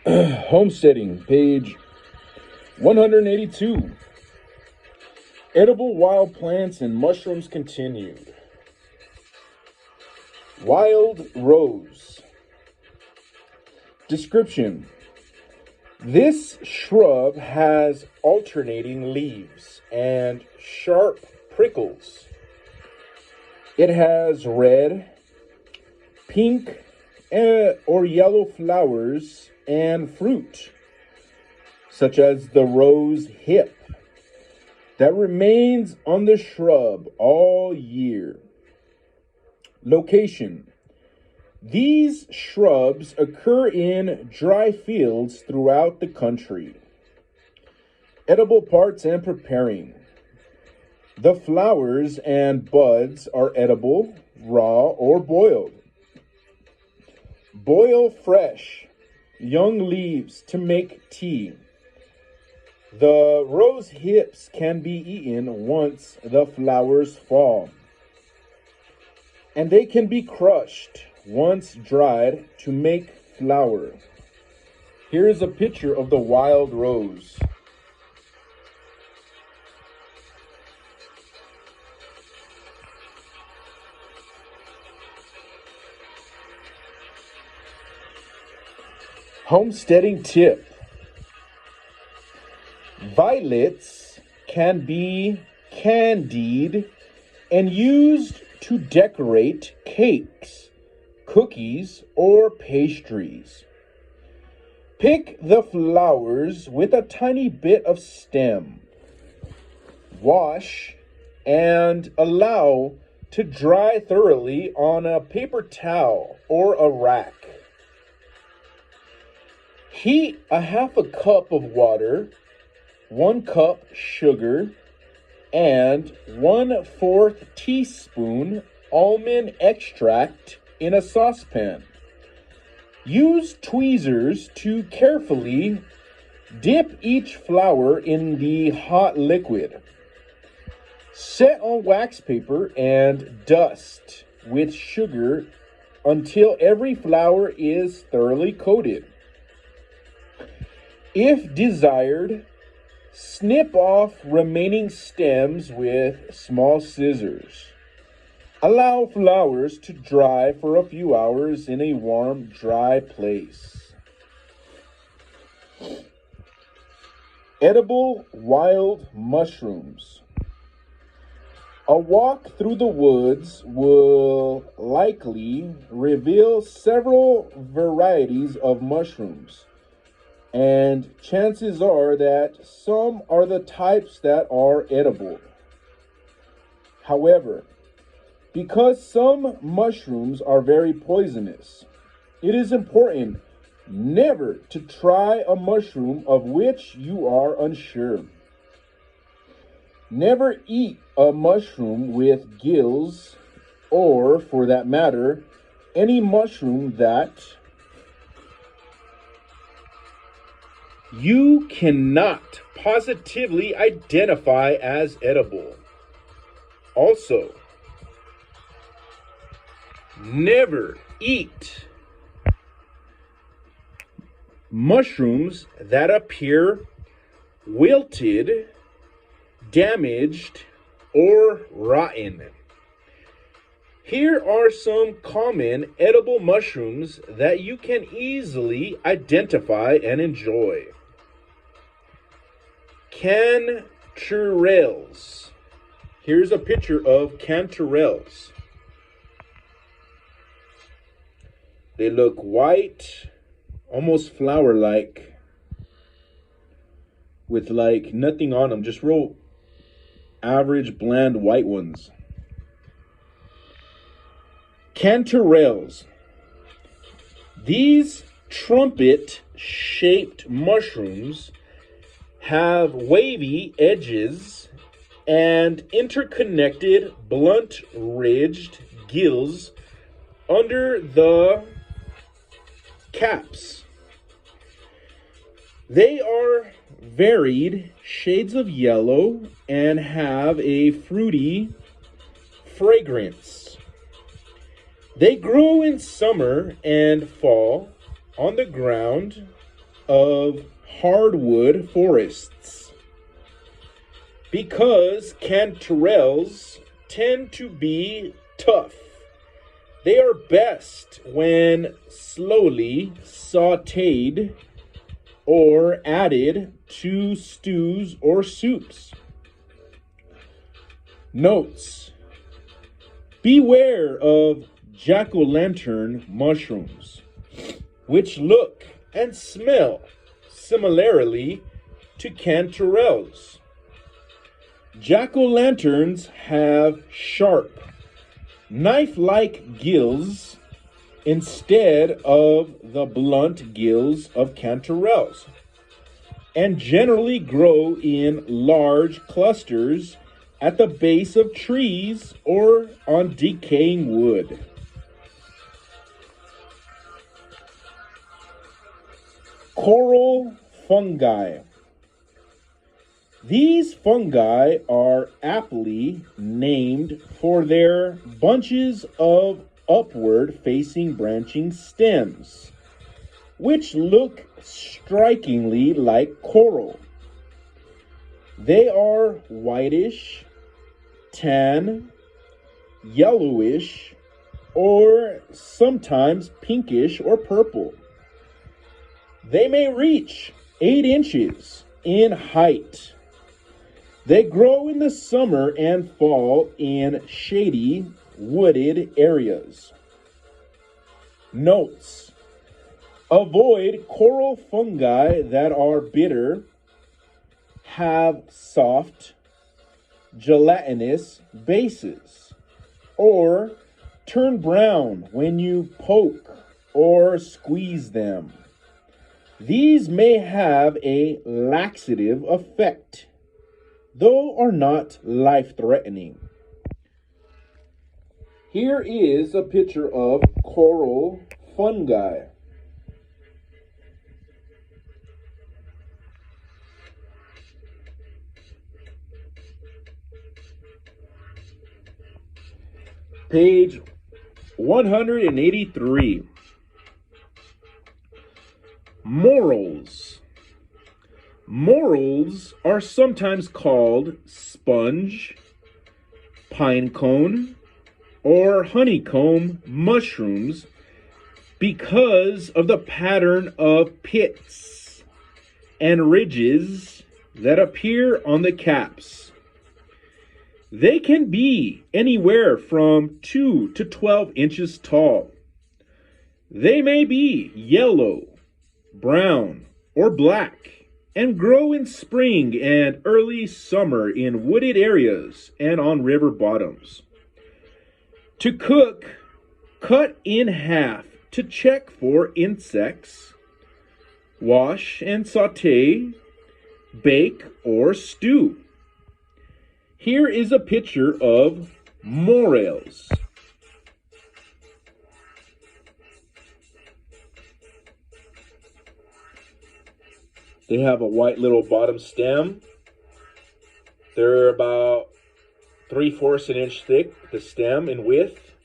Homesteading, page 182. Edible wild plants and mushrooms continued. Wild rose. Description: this shrub has alternating leaves and sharp prickles. It has red, pink, or yellow flowers and fruit, such as the rose hip, that remains on the shrub all year. Location: these shrubs occur in dry fields throughout the country. Edible parts and preparing: the flowers and buds are edible, raw, or boiled. Boil fresh, young leaves to make tea. The rose hips can be eaten once the flowers fall, and they can be crushed once dried to make flour. Here is a picture of the wild rose. Homesteading tip: violets can be candied and used to decorate cakes, cookies, or pastries. Pick the flowers with a tiny bit of stem. Wash and allow to dry thoroughly on a paper towel or a rack. Heat a half a cup of water, 1 cup sugar, and 1/4 teaspoon almond extract in a saucepan. Use tweezers to carefully dip each flower in the hot liquid. Set on wax paper and dust with sugar until every flower is thoroughly coated. If desired, snip off remaining stems with small scissors. Allow flowers to dry for a few hours in a warm, dry place. Edible wild mushrooms. A walk through the woods will likely reveal several varieties of mushrooms, and chances are that some are the types that are edible. However, because some mushrooms are very poisonous, it is important never to try a mushroom of which you are unsure. Never eat a mushroom with gills, or for that matter, any mushroom that you cannot positively identify as edible. Also, never eat mushrooms that appear wilted, damaged, or rotten. Here are some common edible mushrooms that you can easily identify and enjoy. Chanterelles. Here's a picture of chanterelles. They look white, almost flower-like, with like nothing on them, just real average, bland white ones. Chanterelles. These trumpet-shaped mushrooms have wavy edges and interconnected, blunt-ridged gills under the caps. They are varied shades of yellow and have a fruity fragrance. They grow in summer and fall on the ground of hardwood forests. Because chanterelles tend to be tough, they are best when slowly sautéed or added to stews or soups. Notes: beware of jack-o'-lantern mushrooms, which look and smell similarly to chanterelles. Jack-o'-lanterns have sharp, knife-like gills instead of the blunt gills of chanterelles, and generally grow in large clusters at the base of trees or on decaying wood. Coral fungi. These fungi are aptly named for their bunches of upward-facing branching stems, which look strikingly like coral. They are whitish, tan, yellowish, or sometimes pinkish or purple. They may reach 8 inches in height. They grow in the summer and fall in shady, wooded areas. Notes: avoid coral fungi that are bitter, have soft, gelatinous bases, or turn brown when you poke or squeeze them. These may have a laxative effect, though are not life-threatening. Here is a picture of coral fungi. Page 183. Morels. Morels are sometimes called sponge, pinecone, or honeycomb mushrooms because of the pattern of pits and ridges that appear on the caps. They can be anywhere from 2 to 12 inches tall. They may be yellow, brown, or black, and grow in spring and early summer in wooded areas and on river bottoms. To cook, cut in half to check for insects. Wash and sauté, bake, or stew. Here is a picture of morels. They have a white little bottom stem. They're about 3/4 an inch thick, the stem in width.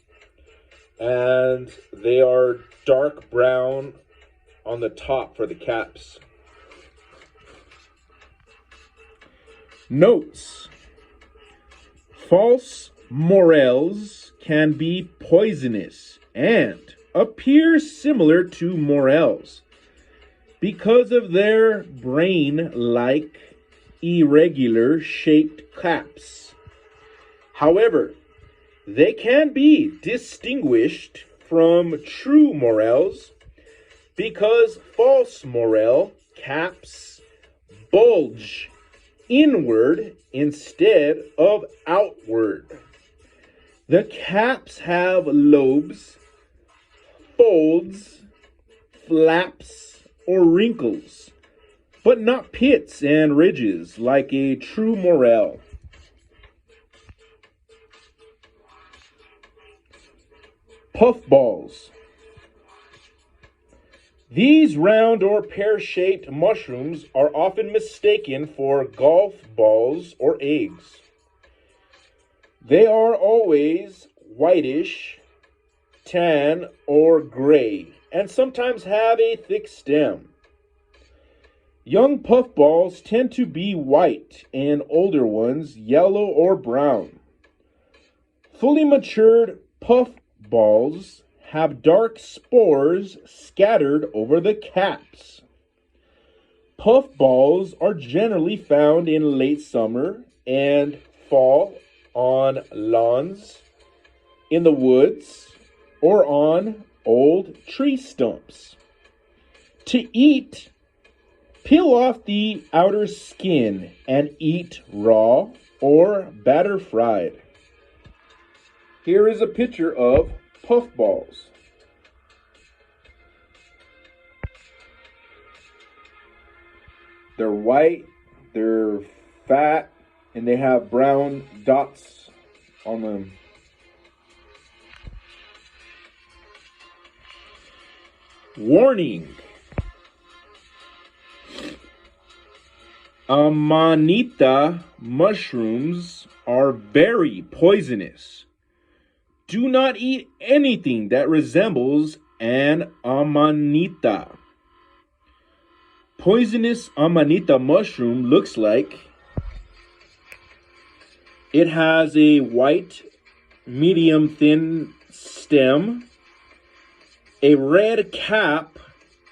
And they are dark brown on the top for the caps. Notes: false morels can be poisonous and appear similar to morels because of their brain-like irregular shaped caps. However, they can be distinguished from true morels because false morel caps bulge inward instead of outward. The caps have lobes, folds, flaps, or wrinkles, but not pits and ridges like a true morel. Puffballs. These round or pear-shaped mushrooms are often mistaken for golf balls or eggs. They are always whitish, tan, or gray, and sometimes have a thick stem. Young puffballs tend to be white and older ones yellow or brown. Fully matured puffballs have dark spores scattered over the caps. Puffballs are generally found in late summer and fall on lawns, in the woods, or on old tree stumps. To eat, peel off the outer skin and eat raw or batter fried. Here is a picture of puffballs. They're white, they're fat, and they have brown dots on them. Warning! Amanita mushrooms are very poisonous. Do not eat anything that resembles an amanita. Poisonous amanita mushroom looks like it has a white, medium thin stem, a red cap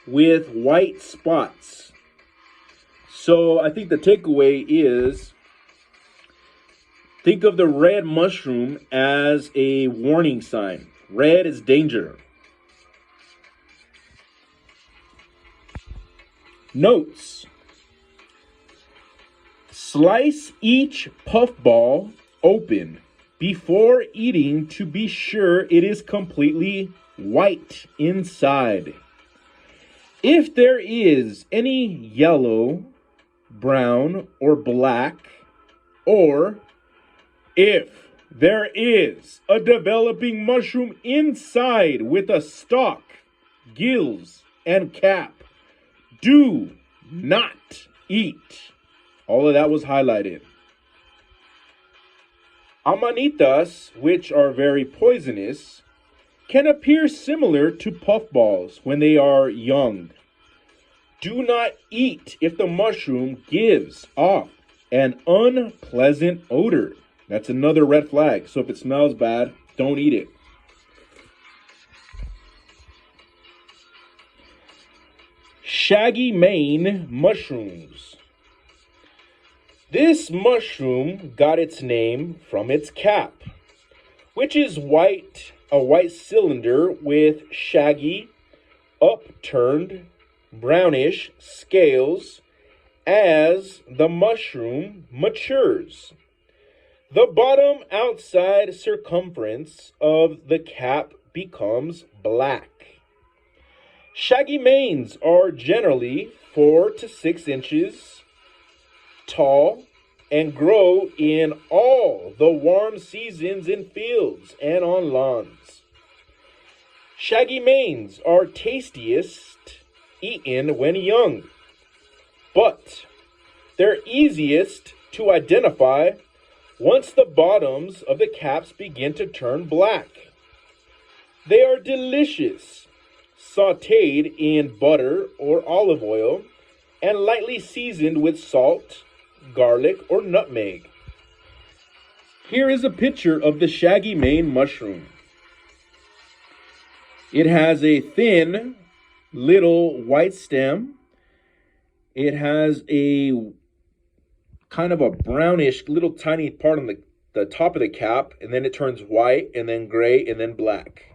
with white spots. So I think the takeaway is, think of the red mushroom as a warning sign. Red is danger. Notes. Slice each puffball open before eating to be sure it is completely white inside. If there is any yellow, brown, or black, or if there is a developing mushroom inside with a stalk, gills, and cap, do not eat. All of that was highlighted. Amanitas, which are very poisonous, can appear similar to puffballs when they are young. Do not eat if the mushroom gives off an unpleasant odor. That's another red flag. So if it smells bad, don't eat it. Shaggy mane mushrooms. This mushroom got its name from its cap, which is white, a white cylinder with shaggy, upturned, brownish scales as the mushroom matures. The bottom outside circumference of the cap becomes black. Shaggy manes are generally 4 to 6 inches tall and grow in all the warm seasons in fields and on lawns. Shaggy manes are tastiest eaten when young, but they're easiest to identify once the bottoms of the caps begin to turn black. They are delicious, sautéed in butter or olive oil, and lightly seasoned with salt, garlic, or nutmeg. Here is a picture of the shaggy mane mushroom. It has a thin, little white stem. It has a kind of a brownish little tiny part on the top of the cap, and then it turns white, and then gray, and then black.